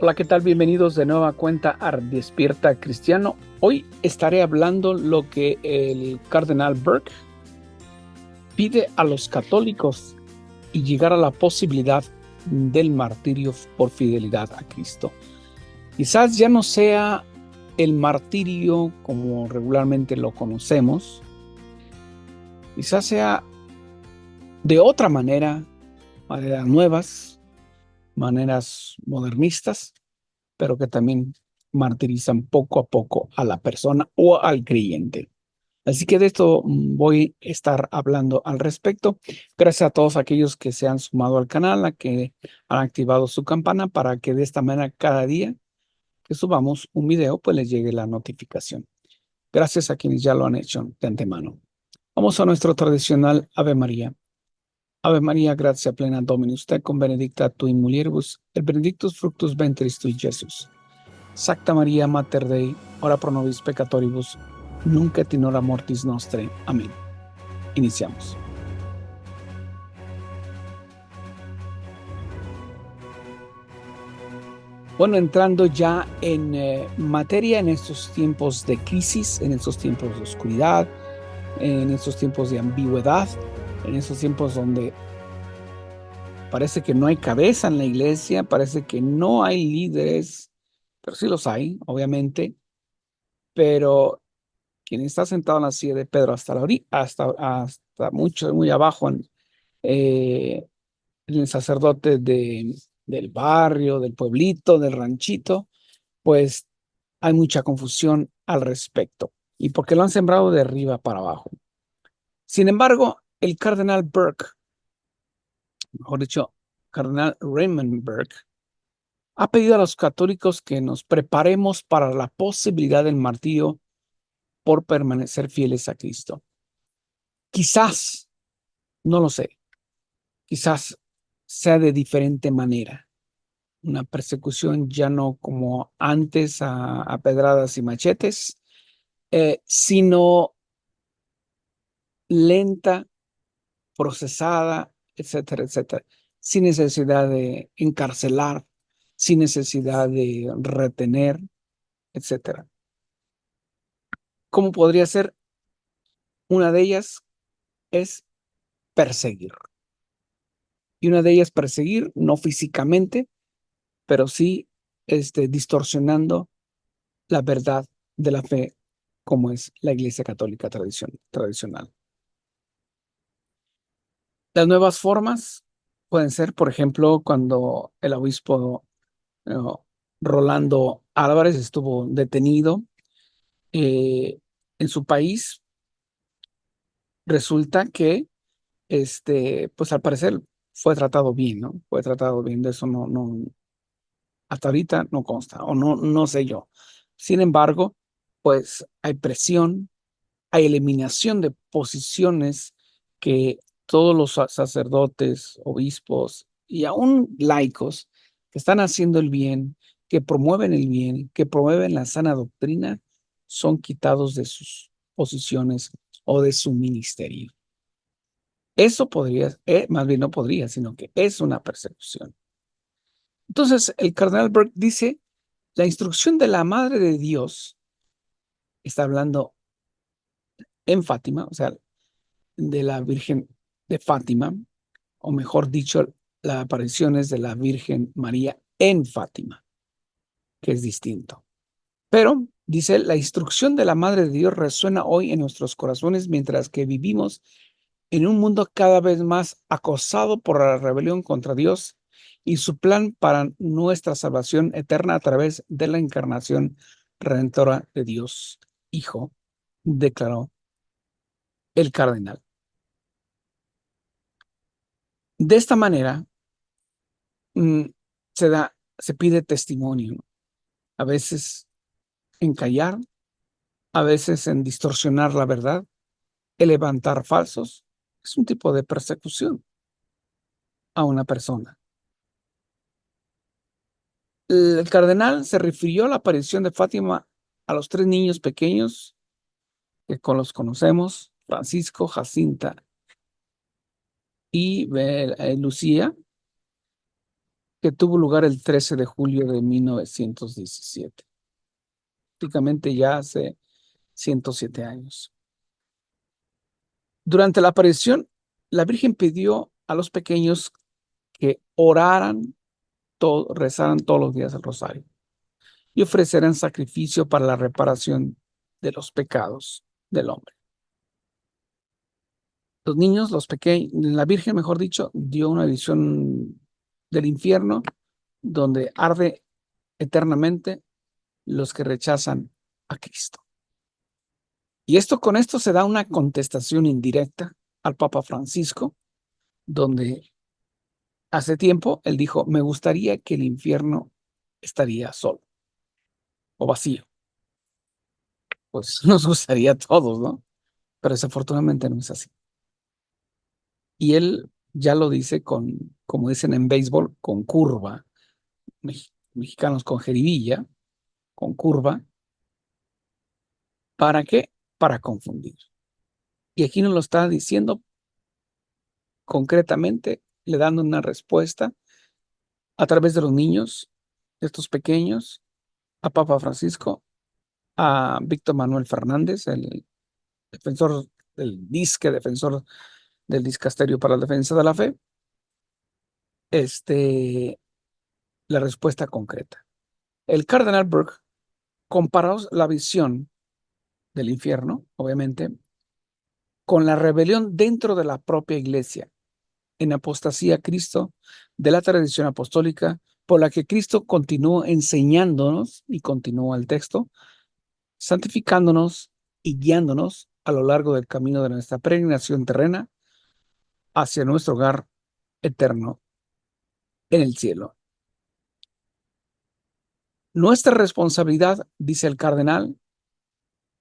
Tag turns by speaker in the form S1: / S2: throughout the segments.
S1: Hola, ¿qué tal? Bienvenidos de nueva cuenta a Despierta Cristiano. Hoy estaré hablando lo que el cardenal Burke pide a los católicos y llegar a la posibilidad del martirio por fidelidad a Cristo. Quizás ya no sea el martirio como regularmente lo conocemos, quizás sea de otra manera, maneras nuevas, maneras modernistas, pero que también martirizan poco a poco a la persona o al creyente. Así que de esto voy a estar hablando al respecto. Gracias a todos aquellos que se han sumado al canal, a que han activado su campana para que de esta manera cada día que subamos un video, pues les llegue la notificación. Gracias a quienes ya lo han hecho de antemano. Vamos a nuestro tradicional Ave María. Ave María, gracia plena Dominus tecum, benedicta tu in mulieribus, et benedictus fructus ventris tui, Jesús. Sacta Maria, Mater Dei, ora pro nobis peccatoribus, nunc et in hora mortis nostre. Amén. Iniciamos. Bueno, entrando ya en materia en estos tiempos de crisis, en estos tiempos de oscuridad, en estos tiempos de ambigüedad, en estos tiempos donde parece que no hay cabeza en la iglesia, parece que no hay líderes, pero sí los hay, obviamente, pero quien está sentado en la silla de Pedro hasta la orilla, hasta mucho, muy abajo eh, el sacerdote del barrio, del pueblito, del ranchito, pues hay mucha confusión al respecto. Y porque lo han sembrado de arriba para abajo. Sin embargo, el cardenal Burke, mejor dicho, cardenal Raymond Burke, ha pedido a los católicos que nos preparemos para la posibilidad del martirio por permanecer fieles a Cristo. Quizás, no lo sé, quizás sea de diferente manera. Una persecución ya no como antes a pedradas y machetes, sino lenta, procesada, etcétera, etcétera, sin necesidad de encarcelar, sin necesidad de retener, etcétera. ¿Cómo podría ser? Una de ellas es perseguir. Y una de ellas perseguir, no físicamente, pero sí distorsionando la verdad de la fe como es la Iglesia Católica tradicional. Las nuevas formas pueden ser, por ejemplo, cuando el obispo eh, Rolando Álvarez estuvo detenido eh, en su país, resulta que, pues al parecer fue tratado bien, ¿no? Fue tratado bien, de eso hasta ahorita no consta, o no sé yo. Sin embargo, pues hay presión, hay eliminación de posiciones que todos los sacerdotes, obispos y aún laicos que están haciendo el bien, que promueven el bien, que promueven la sana doctrina, son quitados de sus posiciones o de su ministerio. Eso podría, más bien no podría, sino que es una persecución. Entonces, el cardenal Burke dice, la instrucción de la Madre de Dios, está hablando en Fátima, o sea, de la Virgen de Fátima, o mejor dicho, las apariciones de la Virgen María en Fátima, que es distinto. Pero, dice, la instrucción de la Madre de Dios resuena hoy en nuestros corazones mientras que vivimos en un mundo cada vez más acosado por la rebelión contra Dios y su plan para nuestra salvación eterna a través de la encarnación redentora de Dios, Hijo, declaró el cardenal. De esta manera, mm, se pide testimonio, ¿no? A veces en callar, a veces en distorsionar la verdad, en levantar falsos. Es un tipo de persecución a una persona. El cardenal se refirió a la aparición de Fátima a los 3 niños pequeños que los conocemos, Francisco, Jacinta y Lucía, que tuvo lugar el 13 de julio de 1917, prácticamente ya hace 107 años. Durante la aparición, la Virgen pidió a los pequeños que rezaran todos los días el rosario y ofrecieran sacrificio para la reparación de los pecados del hombre. Los niños, los pequeños, la Virgen, mejor dicho, dio una visión del infierno donde arde eternamente los que rechazan a Cristo. Y con esto se da una contestación indirecta al Papa Francisco, donde hace tiempo él dijo, me gustaría que el infierno estaría solo o vacío. Pues nos gustaría a todos, ¿no? Pero desafortunadamente no es así. Y él ya lo dice como dicen en béisbol, con curva, mexicanos con jeribilla, con curva. ¿Para qué? Para confundir. Y aquí nos lo está diciendo concretamente, le dando una respuesta a través de los niños, de estos pequeños, a Papa Francisco, a Víctor Manuel Fernández, el defensor defensor del Dicasterio para la Defensa de la Fe, la respuesta concreta. El cardenal Burke comparó la visión del infierno, obviamente, con la rebelión dentro de la propia iglesia, en apostasía a Cristo de la tradición apostólica, por la que Cristo continuó enseñándonos, y continúa el texto, santificándonos y guiándonos a lo largo del camino de nuestra peregrinación terrena hacia nuestro hogar eterno en el cielo. Nuestra responsabilidad, dice el cardenal,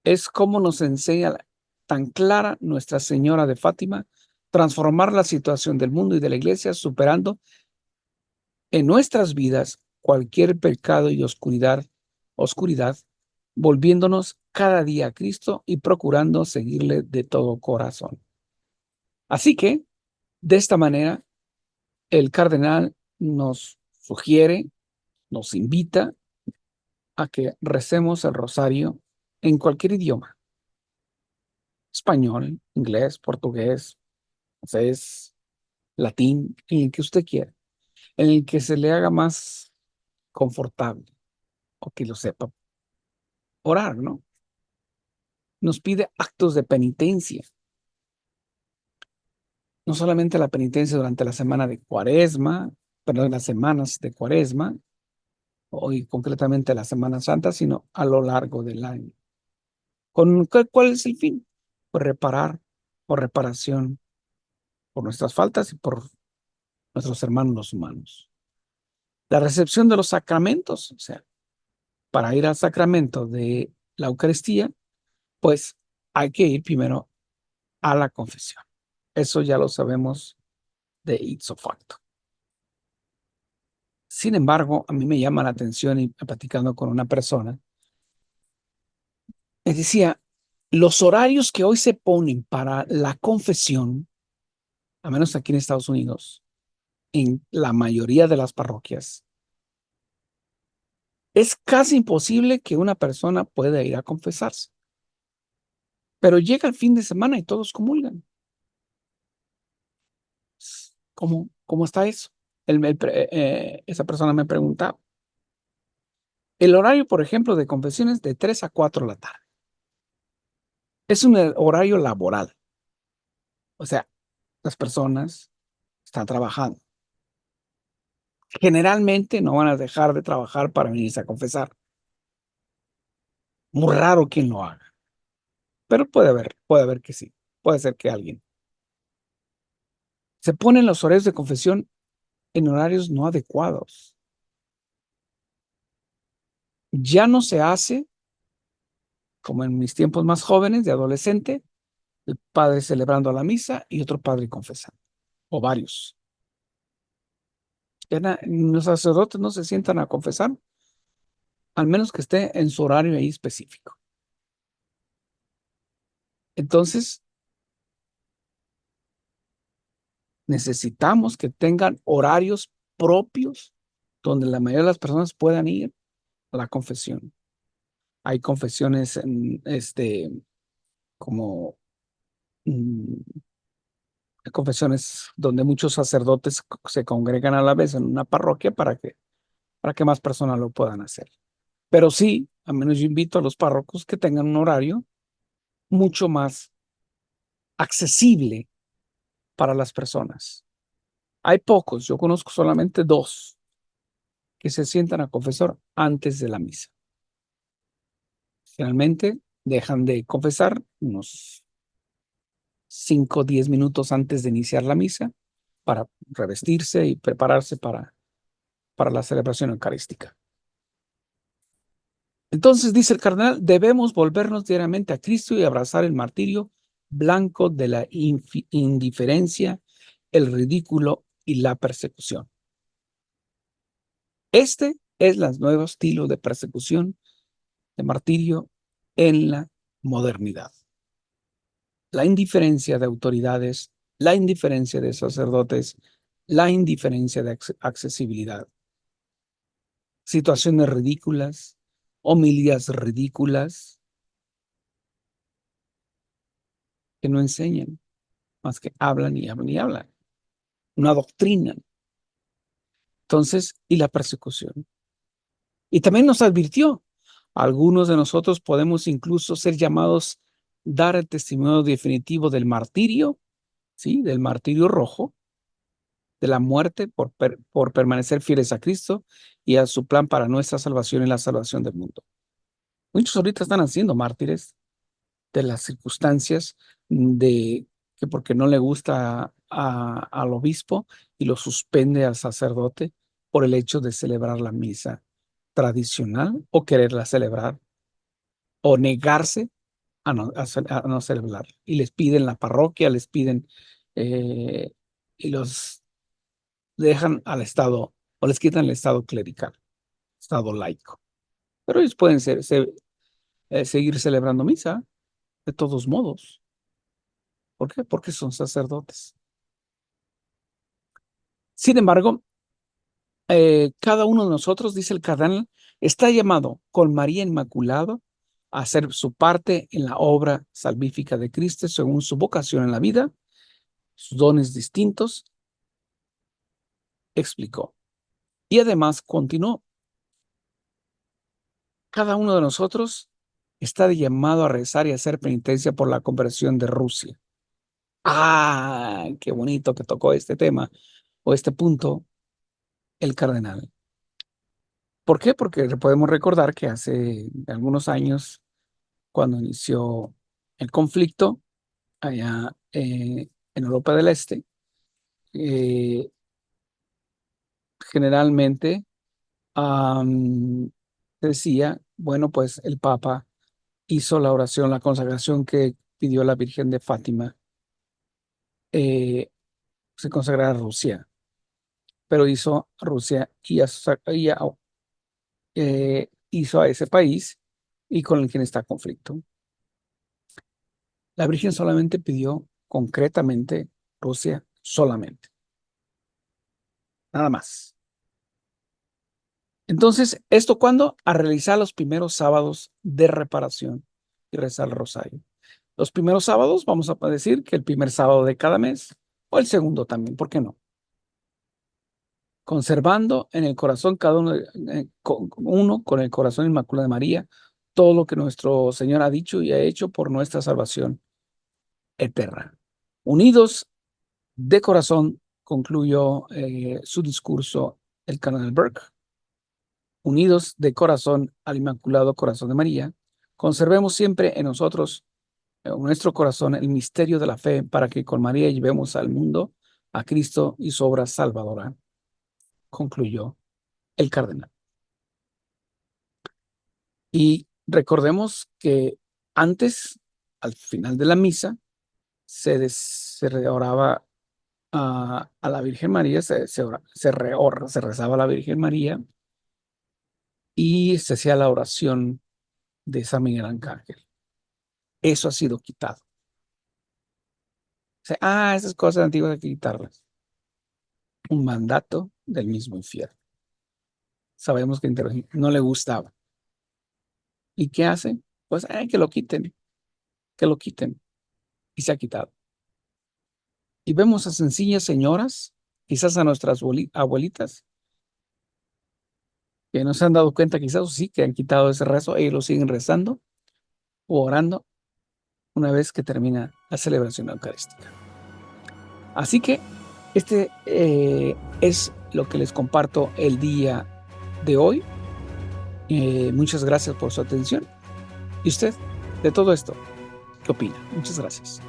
S1: es como nos enseña tan clara Nuestra Señora de Fátima, transformar la situación del mundo y de la iglesia, superando en nuestras vidas cualquier pecado y oscuridad, volviéndonos cada día a Cristo y procurando seguirle de todo corazón. Así que, de esta manera, el cardenal nos sugiere, nos invita a que recemos el rosario en cualquier idioma: español, inglés, portugués, francés, latín, en el que usted quiera, en el que se le haga más confortable o que lo sepa orar, ¿no? Nos pide actos de penitencia, no solamente la penitencia durante la semana de Cuaresma, perdón, las semanas de Cuaresma, hoy concretamente la Semana Santa, sino a lo largo del año. ¿Cuál es el fin? Pues reparar o reparación por nuestras faltas y por nuestros hermanos los humanos. La recepción de los sacramentos, o sea, para ir al sacramento de la Eucaristía, pues hay que ir primero a la confesión. Eso ya lo sabemos de ipso facto. Sin embargo, a mí me llama la atención, y platicando con una persona, me decía, los horarios que hoy se ponen para la confesión, a menos aquí en Estados Unidos, en la mayoría de las parroquias, es casi imposible que una persona pueda ir a confesarse. Pero llega el fin de semana y todos comulgan. ¿Cómo está eso? Esa persona me preguntaba. El horario, por ejemplo, de confesiones de 3 a 4 de la tarde. Es un horario laboral. O sea, las personas están trabajando. Generalmente no van a dejar de trabajar para venirse a confesar. Muy raro quien lo haga. Pero puede haber que sí. Puede ser que alguien. Se ponen los horarios de confesión en horarios no adecuados. Ya no se hace como en mis tiempos más jóvenes, de adolescente, el padre celebrando la misa y otro padre confesando, o varios. Los sacerdotes no se sientan a confesar, al menos que esté en su horario ahí específico. Entonces, necesitamos que tengan horarios propios donde la mayoría de las personas puedan ir a la confesión. Hay confesiones como mm, confesiones donde muchos sacerdotes se congregan a la vez en una parroquia para que más personas lo puedan hacer. Pero sí, al menos yo invito a los párrocos que tengan un horario mucho más accesible para las personas. Hay pocos, yo conozco solamente dos que se sientan a confesar antes de la misa. Generalmente dejan de confesar unos 5 o 10 minutos antes de iniciar la misa para revestirse y prepararse para la celebración eucarística. Entonces, dice el cardenal, debemos volvernos diariamente a Cristo y abrazar el martirio blanco de la indiferencia, el ridículo y la persecución. Este es el nuevo estilo de persecución, de martirio en la modernidad. La indiferencia de autoridades, la indiferencia de sacerdotes, la indiferencia de accesibilidad, situaciones ridículas, homilías ridículas que no enseñan, más que hablan y hablan y hablan, no adoctrinan. Entonces, y la persecución. Y también nos advirtió, algunos de nosotros podemos incluso ser llamados a dar el testimonio definitivo del martirio, ¿sí? Del martirio rojo, de la muerte por permanecer fieles a Cristo y a su plan para nuestra salvación y la salvación del mundo. Muchos ahorita están haciendo mártires de las circunstancias de que porque no le gusta al obispo y lo suspende al sacerdote por el hecho de celebrar la misa tradicional o quererla celebrar o negarse a no celebrar. Y les piden la parroquia, les piden eh, y los dejan al Estado o les quitan el Estado clerical, Estado laico. Pero ellos pueden seguir celebrando misa de todos modos. ¿Por qué? Porque son sacerdotes. Sin embargo, cada uno de nosotros, dice el cardenal, está llamado con María Inmaculada a hacer su parte en la obra salvífica de Cristo según su vocación en la vida, sus dones distintos, explicó. Y además continuó, cada uno de nosotros está llamado a rezar y a hacer penitencia por la conversión de Rusia. Ah, qué bonito que tocó este tema o este punto el cardenal. ¿Por qué? Porque podemos recordar que hace algunos años, cuando inició el conflicto allá en Europa del Este, eh, generalmente decía, bueno, pues el Papa hizo la oración, la consagración que pidió la Virgen de Fátima, se consagrara a Rusia, pero hizo a Rusia hizo a ese país y con el quien está en conflicto. La Virgen solamente pidió concretamente Rusia, solamente, nada más. Entonces, ¿esto cuándo? A realizar los primeros sábados de reparación y rezar el rosario. Los primeros sábados, vamos a decir que el primer sábado de cada mes, o el segundo también, ¿por qué no? Conservando en el corazón cada uno, uno con el corazón inmaculado de María, todo lo que nuestro Señor ha dicho y ha hecho por nuestra salvación eterna. Unidos de corazón, concluyó su discurso el cardenal Burke, unidos de corazón al Inmaculado Corazón de María, conservemos siempre en nosotros, en nuestro corazón, el misterio de la fe para que con María llevemos al mundo a Cristo y su obra salvadora, concluyó el cardenal. Y recordemos que antes, al final de la misa, se oraba a la Virgen María, se rezaba a la Virgen María y se hacía la oración de San Miguel Arcángel. Eso ha sido quitado. O sea, esas cosas antiguas hay que quitarlas. Un mandato del mismo infierno. Sabemos que no le gustaba. ¿Y qué hace? Pues que lo quiten, que lo quiten. Y se ha quitado. Y vemos a sencillas señoras, quizás a nuestras abuelitas, que no se han dado cuenta, quizás o sí, que han quitado ese rezo, ellos lo siguen rezando o orando una vez que termina la celebración eucarística. Así que este es lo que les comparto el día de hoy. Muchas gracias por su atención. ¿Y usted, de todo esto, qué opina? Muchas gracias.